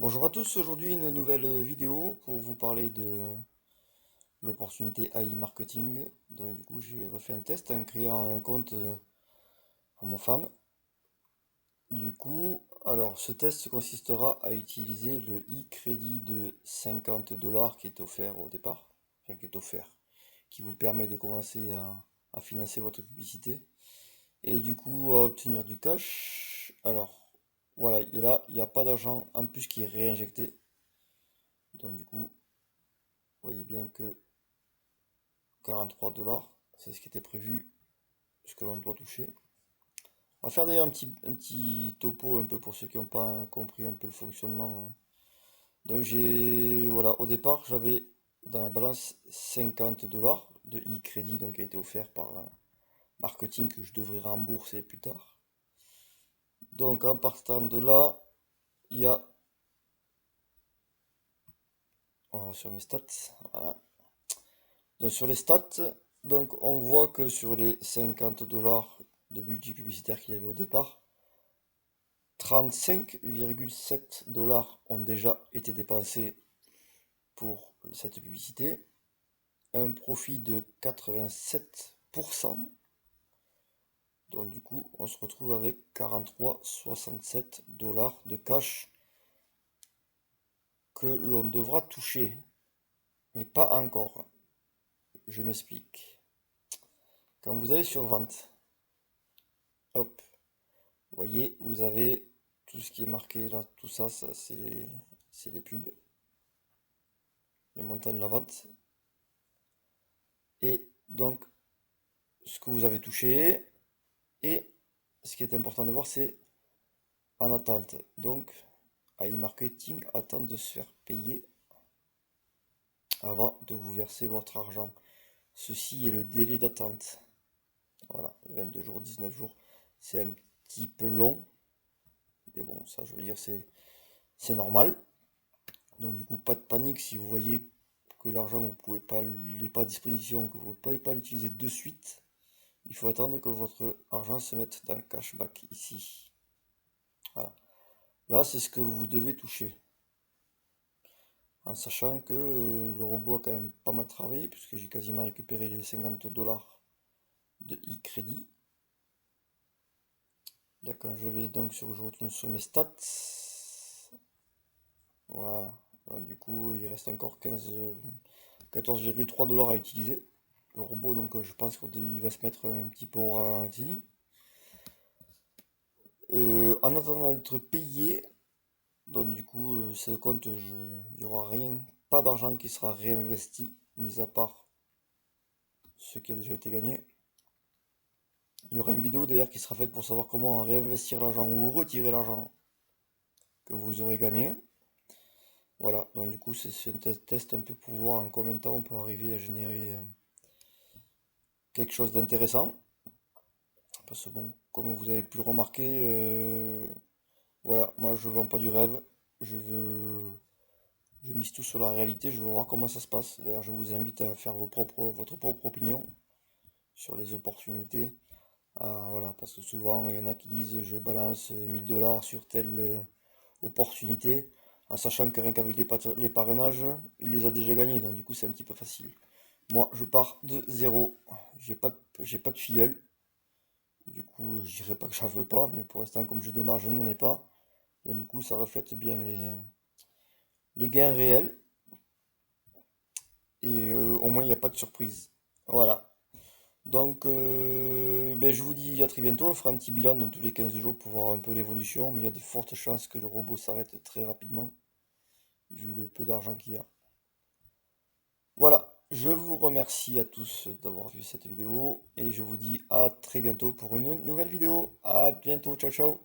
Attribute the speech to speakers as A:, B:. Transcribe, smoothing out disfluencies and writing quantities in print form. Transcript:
A: Bonjour à tous, aujourd'hui une nouvelle vidéo pour vous parler de l'opportunité AI marketing. Donc du coup j'ai refait un test en créant un compte pour ma femme. Du coup, alors ce test consistera à utiliser le e-crédit de 50 dollars qui est offert au départ, enfin qui est offert, qui vous permet de commencer à financer votre publicité et du coup à obtenir du cash. Alors voilà, et là il n'y a pas d'argent en plus qui est réinjecté. Donc du coup, vous voyez bien que 43 dollars, c'est ce qui était prévu, ce que l'on doit toucher. On va faire d'ailleurs un petit topo un peu pour ceux qui n'ont pas compris un peu le fonctionnement, hein. Donc voilà, au départ, j'avais dans ma balance 50 dollars de e-crédit, donc qui a été offert par un marketing que je devrais rembourser plus tard. Donc en partant de là, il y a, on va sur mes stats, voilà. Donc sur les stats, donc on voit que sur les 50 dollars de budget publicitaire qu'il y avait au départ, 35,7 dollars ont déjà été dépensés pour cette publicité, un profit de 87%. Donc du coup, on se retrouve avec 43,67 dollars de cash que l'on devra toucher. Mais pas encore. Je m'explique. Quand vous allez sur vente, hop, vous voyez, vous avez tout ce qui est marqué là, tout ça, c'est les pubs, le montant de la vente. Et donc, ce que vous avez touché. Et ce qui est important de voir, c'est en attente. Donc, AI Marketing attend de se faire payer avant de vous verser votre argent. Ceci est le délai d'attente. Voilà, 22 jours, 19 jours. C'est un petit peu long. Mais bon, ça, je veux dire, c'est normal. Donc, du coup, pas de panique si vous voyez que l'argent, vous pouvez pas, il n'est pas à disposition, que vous ne pouvez pas l'utiliser de suite. Il faut attendre que votre argent se mette dans le cashback ici. Voilà. Là, c'est ce que vous devez toucher. En sachant que le robot a quand même pas mal travaillé, puisque j'ai quasiment récupéré les 50 dollars de e-crédit. Là, quand je vais donc je retourne sur mes stats. Voilà. Donc, du coup, il reste encore 14,3 dollars à utiliser. Le robot, donc je pense qu'il va se mettre un petit peu au ralenti. En attendant d'être payé, donc du coup, ce compte, il n'y aura rien, pas d'argent qui sera réinvesti, mis à part ce qui a déjà été gagné. Il y aura une vidéo d'ailleurs qui sera faite pour savoir comment réinvestir l'argent ou retirer l'argent que vous aurez gagné. Voilà, donc du coup c'est un test un peu pour voir en combien de temps on peut arriver à générer quelque chose d'intéressant. Parce que bon, comme vous avez pu le remarquer, voilà, moi je vends pas du rêve, je mise tout sur la réalité, je veux voir comment ça se passe. D'ailleurs je vous invite à faire votre propre opinion sur les opportunités. Ah, voilà, parce que souvent il y en a qui disent je balance 1000 dollars sur telle opportunité, en sachant que rien qu'avec les parrainages, il les a déjà gagnés, donc du coup c'est un petit peu facile. Moi je pars de zéro, j'ai pas de filleul, du coup je dirais pas que j'en veux pas, mais pour l'instant comme je démarre je n'en ai pas, donc du coup ça reflète bien les gains réels, et au moins il n'y a pas de surprise. Voilà. Donc, ben, je vous dis à très bientôt. On fera un petit bilan dans tous les 15 jours pour voir un peu l'évolution. Mais il y a de fortes chances que le robot s'arrête très rapidement, vu le peu d'argent qu'il y a. Voilà, je vous remercie à tous d'avoir vu cette vidéo. Et je vous dis à très bientôt pour une nouvelle vidéo. À bientôt, ciao ciao.